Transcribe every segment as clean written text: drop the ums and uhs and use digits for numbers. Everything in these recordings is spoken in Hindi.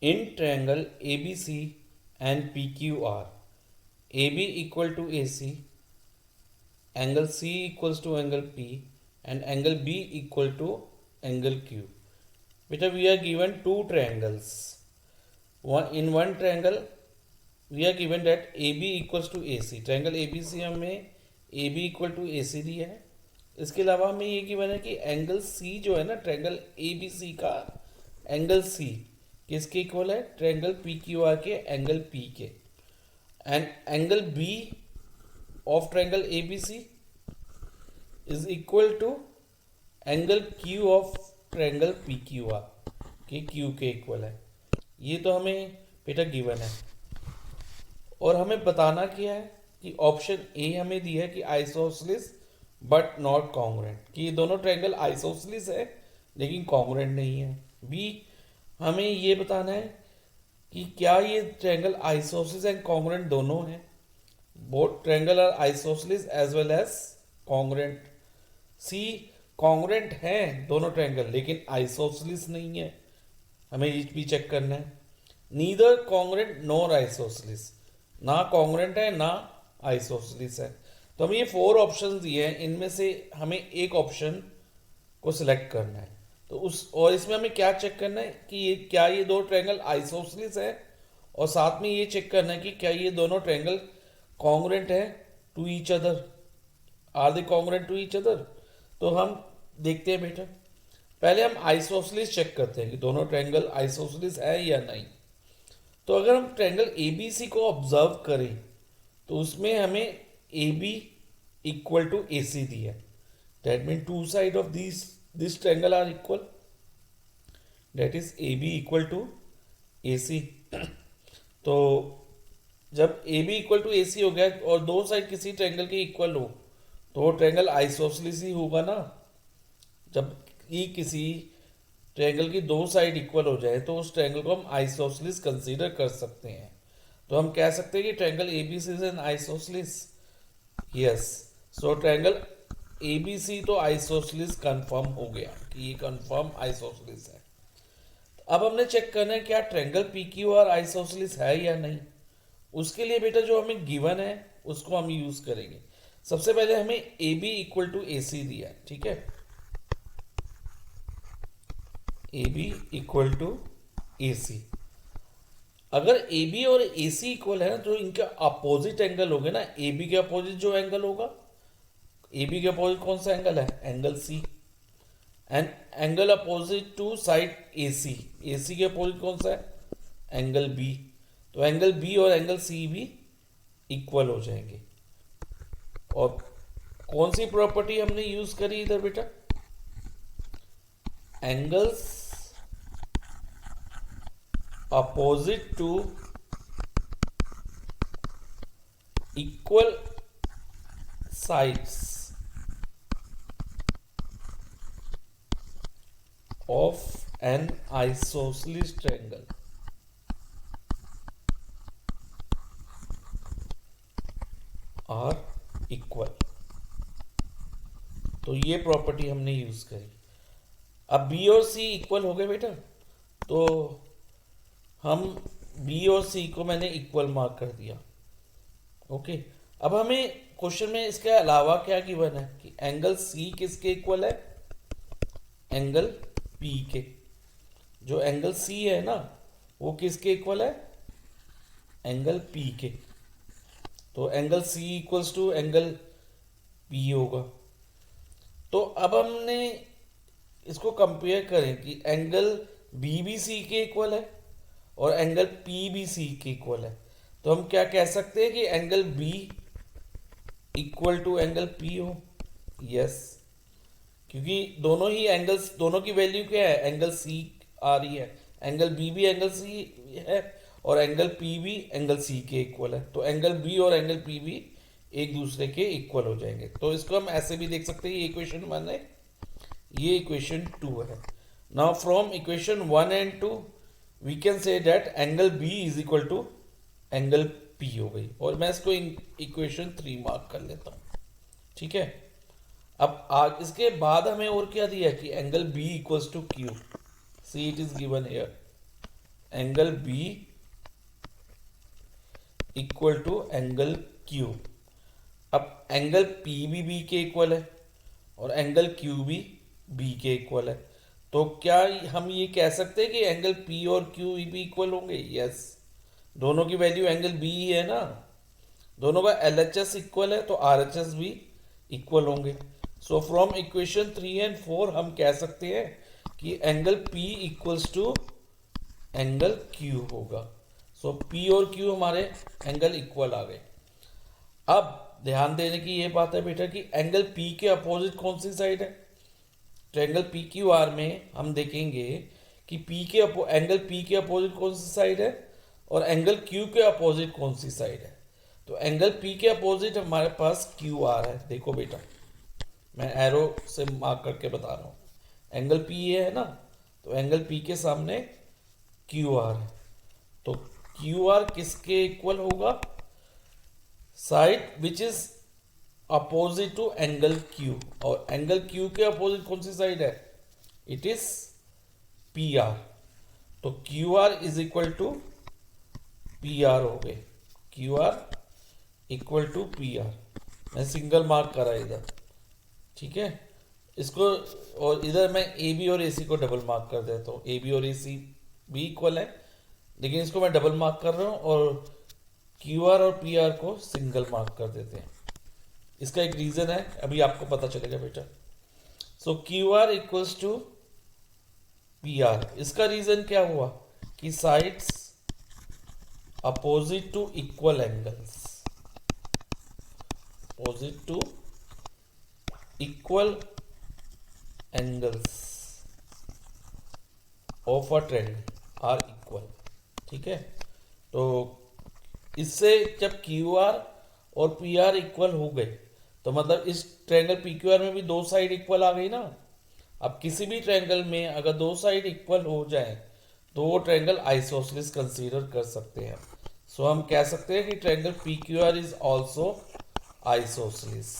In triangle ABC and PQR, AB equal to AC, angle C equals to angle P, and angle B equal to angle Q. Beta, we are given two triangles. In one triangle, we are given that AB equals to AC. Triangle ABC हमें AB इक्वल टू AC दिया है. इसके अलावा हमें ये गिवन है कि एंगल C जो है ना, ट्रायंगल ABC का एंगल C किसके इक्वल है? ट्रायंगल PQR के एंगल P के. And angle B of triangle ABC is equal to angle Q of triangle PQR के Q के इक्वल है. ये तो हमें बेटा गिवन है. और हमें बताना क्या है कि ऑप्शन ए हमें दिया है कि आइसोसेलेस बट नॉट कॉन्ग्रुएंट, कि ये दोनों ट्रायंगल आइसोसेलेस है लेकिन कॉन्ग्रुएंट नहीं है. बी हमें ये बताना है कि क्या ये ट्रायंगल आइसोसेलेस एंड कॉन्ग्रुएंट दोनों हैं. Both triangle are isosceles as well as congruent. See congruent हैं दोनों ट्रायंगल लेकिन आइसोसेलेस नहीं है. हमें ये भी चेक करना है. नीदर कॉन्ग्रुएंट नॉर आइसोसेलेस, ना कॉन्ग्रुएंट है ना आइसोसेलेस है. तो हमें ये 4 ऑप्शन दिए हैं, इनमें से हमें एक ऑप्शन को सिलेक्ट करना है. तो उस और इसमें हमें क्या चेक करना है कि ये क्या ये दो ट्रायंगल आइसोसेलेस है, और साथ में ये चेक करना है कि क्या ये दोनों ट्रायंगल कॉन्ग्रुएंट है to each other. Are they congruent to each other? तो हम देखते हैं बेटा. पहले हम आइसोसेलेस चेक करते हैं कि दोनों ट्रायंगल आइसोसेलेस है या नहीं. तो अगर हम ट्रायंगल ABC को ऑब्जर्व करें तो उसमें हमें AB इक्वल टू AC दिया है. That mean two side of this triangle are equal. That is AB equal to AC. तो जब AB इक्वल टू AC हो गया और दो साइड किसी ट्रायंगल के इक्वल हो तो वो ट्रायंगल आइसोसेलेस ही होगा ना. जब ये किसी ट्रायंगल की दो साइड इक्वल हो जाए तो उस ट्रायंगल को हम आइसोसेलेस कंसीडर कर सकते हैं. तो हम कह सकते हैं कि triangle ABC is an isosceles. Yes, so triangle ABC तो आइसोसेलेस कंफर्म हो गया कि ये कंफर्म आइसोसेलेस है. अब हमने चेक करना है क्या ट्रायंगल PQR आइसोसेलेस है या नहीं. उसके लिए बेटा जो हमें गिवन है उसको हम यूज करेंगे. सबसे पहले हमें AB इक्वल टू AC दिया है. ठीक है, AB इक्वल टू AC. अगर AB और AC इक्वल है ना तो इनका अपोजिट एंगल हो गया ना. AB के अपोजिट जो एंगल होगा, AB के अपोजिट कौन सा एंगल है? Angle C. And angle opposite to side AC, AC के अपोजिट कौन सा है? Angle B. तो एंगल B और एंगल C भी इक्वल हो जाएंगे. और कौन सी प्रॉपर्टी हमने यूज करी इधर बेटा? Angles opposite to equal sides of an isosceles triangle are equal. तो ये प्रॉपर्टी हमने यूज करी. अब B और C इक्वल हो गए बेटा, तो हम B और C को मैंने इक्वल मार्क कर दिया. ओके, अब हमें क्वेश्चन में इसके अलावा क्या गिवन है कि एंगल C किसके इक्वल है? एंगल P के. जो एंगल C है ना वो किसके इक्वल है? एंगल P के. तो angle C equals to angle P होगा. तो अब हमने इसको कंपेयर करें कि एंगल B भी C के इक्वल है और एंगल P भी C के इक्वल है. तो हम क्या कह सकते हैं कि angle B equal to angle P हो. यस, क्योंकि दोनों ही एंगल्स, दोनों की वैल्यू क्या है? एंगल C आ रही है. एंगल B भी एंगल C है और एंगल P भी एंगल C के इक्वल है. तो एंगल B और एंगल P भी एक दूसरे के इक्वल हो जाएंगे. तो इसको हम ऐसे भी देख सकते हैं, ये इक्वेशन 1 है, ये इक्वेशन 2 है. Now from equation 1 and 2 we can say that angle B is equal to angle P हो गई. और मैं इसको इक्वेशन 3 मार्क कर लेता हूँ. ठीक है, अब इसके बाद हमें और क्या दिया कि angle B equals to Q. See it is given here. Angle B equal to angle Q. अब एंगल पी भी बी के इक्वल है और एंगल क्यू भी बी के इक्वल है, तो क्या हम ये कह सकते हैं कि एंगल पी और क्यू भी इक्वल होंगे? यस, दोनों की वैल्यू एंगल बी ही है ना, दोनों का एल एच एस इक्वल है तो आर एच एस भी इक्वल होंगे। सो फ्रॉम इक्वेशन 3 और 4 हम कह सकते हैं कि angle P equals to angle Q होगा। सो पी और क्यू हमारे एंगल इक्वल आ गए। अब ध्यान देने की ये बात है बेटा कि एंगल पी के अपोजिट कौन सी साइड है। ट्रायंगल पी क्यू आर में हम देखेंगे कि एंगल पी के अपोजिट कौन सी साइड है और एंगल क्यू के अपोजिट कौन सी साइड है। तो एंगल पी के अपोजिट हमारे पास क्यू आर है। देखो बेटा, मैं एरो से मार्क करके बता रहा हूँ। एंगल पी ये है ना, तो एंगल पी के सामने क्यू आर है। तो क्यू आर किसके इक्वल होगा? Side which is opposite to angle Q, और एंगल क्यू के अपोजिट कौन सी साइड है? It is P R. तो Q R is equal to P R हो गए। Q R equal to P R, मैं सिंगल मार्क करा इधर, ठीक है इसको, और इधर मैं ए बी और ए सी को डबल मार्क कर देता हूँ। ए बी और ए सी भी इक्वल है, लेकिन इसको मैं डबल मार्क कर रहा हूँ, और क्यू आर और पी आर को सिंगल मार्क कर देते हैं। इसका एक रीजन है, अभी आपको पता चलेगा बेटा। So Q R equals to P R. इसका रीजन क्या हुआ कि sides opposite to equal angles, opposite to equal angles of a triangle are equal, ठीक है। तो इससे जब क्यू आर और पी आर इक्वल हो गए, तो मतलब इस ट्रायंगल पी क्यू आर में भी दो साइड इक्वल आ गई ना। अब किसी भी ट्रायंगल में अगर दो साइड इक्वल हो जाए तो वो ट्रायंगल आइसोसेलेस कंसीडर कर सकते हैं। सो हम कह सकते हैं कि triangle P Q R is also isosceles.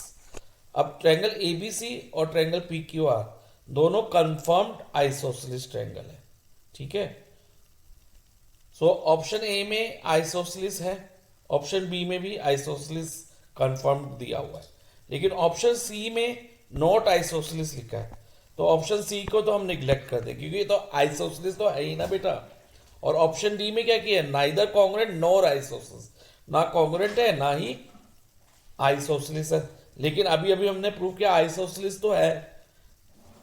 अब ट्रायंगल ए बी सी और ट्रायंगल पी क्यू आर दोनों कंफर्म्ड आइसोसेलेस ट्रायंगल है, ठीक है। सो ऑप्शन ए में आइसोसेलेस है, ऑप्शन बी में भी आइसोसेलेस कंफर्म दिया हुआ है, लेकिन ऑप्शन सी में नॉट आइसोसेलेस लिखा है। तो ऑप्शन सी को तो हम निग्लेक्ट कर दें, क्योंकि तो आइसोसेलेस तो है ही ना बेटा। और ऑप्शन डी में क्या किया है? नाइदर कॉन्ग्रुएंट नॉर आइसोसेलेस, ना कॉन्ग्रुएंट है ना ही आइसोसेलेस है। लेकिन अभी अभी हमने प्रूव किया आइसोसेलेस तो है,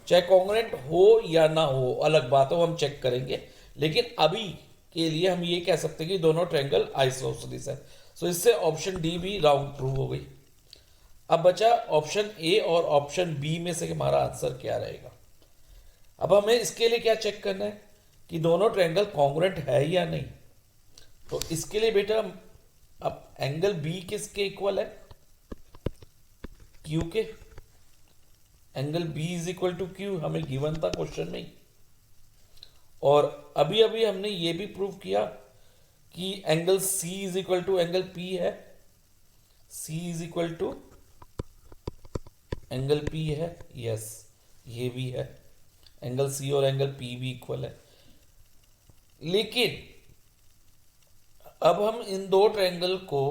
चाहे कॉन्ग्रुएंट हो या ना हो अलग बात है, वो हम चेक करेंगे। लेकिन अभी के लिए हम ये कह सकते हैं कि दोनों ट्रायंगल आइसोसेलेस है। सो इससे ऑप्शन डी भी रॉन्ग प्रूव हो गई। अब बचा ऑप्शन ए और ऑप्शन बी में से हमारा आंसर क्या रहेगा। अब हमें इसके लिए क्या चेक करना है कि दोनों ट्रायंगल कॉन्ग्रुएंट है या नहीं। तो इसके लिए बेटा अब एंगल बी किसके इक्वल है? क्यू के। Angle B is equal to Q हमें गिवन था क्वेश्चन में ही। और अभी अभी हमने ये भी प्रूव किया कि angle C is equal to angle P है। C is equal to angle P है, यस ये भी है। एंगल सी और एंगल पी भी इक्वल है। लेकिन अब हम इन दो ट्रायंगल को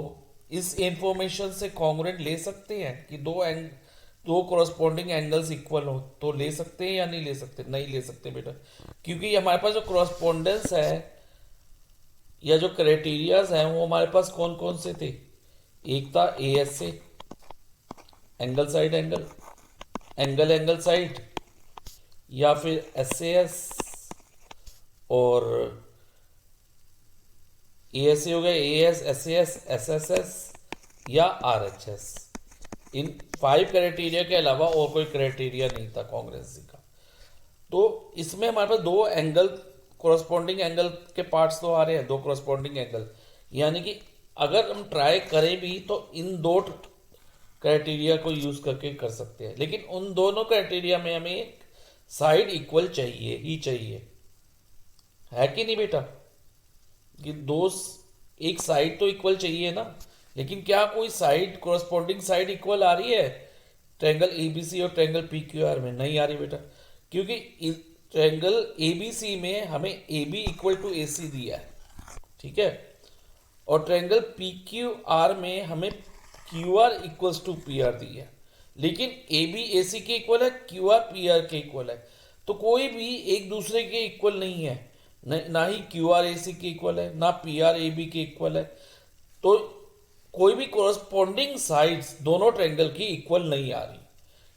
इस इंफॉर्मेशन से कॉन्ग्रुएंट ले सकते हैं कि दो कोरस्पॉन्डिंग एंगल्स इक्वल हो, तो ले सकते हैं या नहीं ले सकते? नहीं ले सकते बेटा, क्योंकि हमारे पास जो कोरस्पॉन्डेंस है या जो क्राइटेरियाज हैं वो हमारे पास कौन कौन से थे? एक था ए एस से angle side angle, angle angle side, या फिर एस ए एस, और ए एस ए हो गया A S, S A S, S S S या आर एच एस। इन 5 क्राइटेरिया के अलावा और कोई क्राइटेरिया नहीं था कॉन्ग्रुएंसी का। तो इसमें हमारे पास दो एंगल कोरस्पॉन्डिंग एंगल के पार्ट्स तो आ रहे हैं, दो कोरस्पॉन्डिंग एंगल, यानी कि अगर हम ट्राई करें भी तो इन दो क्राइटेरिया को यूज करके कर सकते हैं। लेकिन उन दोनों क्राइटेरिया में हमें एक साइड इक्वल चाहिए ही चाहिए, है कि नहीं बेटा? कि एक साइड तो इक्वल चाहिए ना। लेकिन क्या कोई साइड कोरस्पॉन्डिंग साइड इक्वल आ रही है ट्रायंगल एबीसी और ट्रायंगल पीक्यूआर में? नहीं आ रही बेटा, क्योंकि ट्रायंगल ABC में हमें AB इक्वल टू AC दिया है, ठीक है, और ट्रायंगल PQR में हमें QR इक्वल्स टू PR दिया है, लेकिन AB AC के इक्वल है, QR PR के इक्वल है, तो कोई भी एक दूसरे के इक्वल नहीं है, ना ही QR AC के इक्वल है, ना PR AB के इक्वल है, तो कोई भी कोरस्पॉन्डिंग साइड्स दोनों ट्रायंगल की इक्वल नहीं आ रही,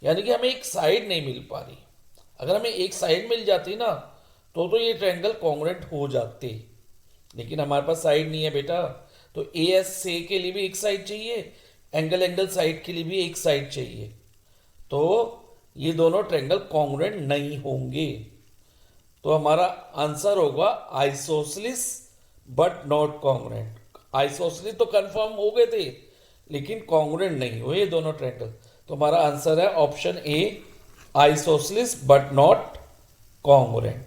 यानी कि हमें एक साइड नहीं मिल पा रही। अगर हमें एक साइड मिल जाती ना तो ये ट्रायंगल कॉन्ग्रुएंट हो जाते, लेकिन हमारे पास साइड नहीं है बेटा, तो ए एस से के लिए भी एक साइड चाहिए, एंगल एंगल साइड के लिए भी एक साइड चाहिए, तो ये दोनों ट्रायंगल कॉन्ग्रुएंट नहीं होंगे। तो हमारा आंसर होगा isosceles but not congruent. Isosceles तो कंफर्म हो गए थे, लेकिन कॉन्ग्रुएंट नहीं हुए ये दोनों ट्रायंगल, तो हमारा आंसर है option A, isosceles but not congruent.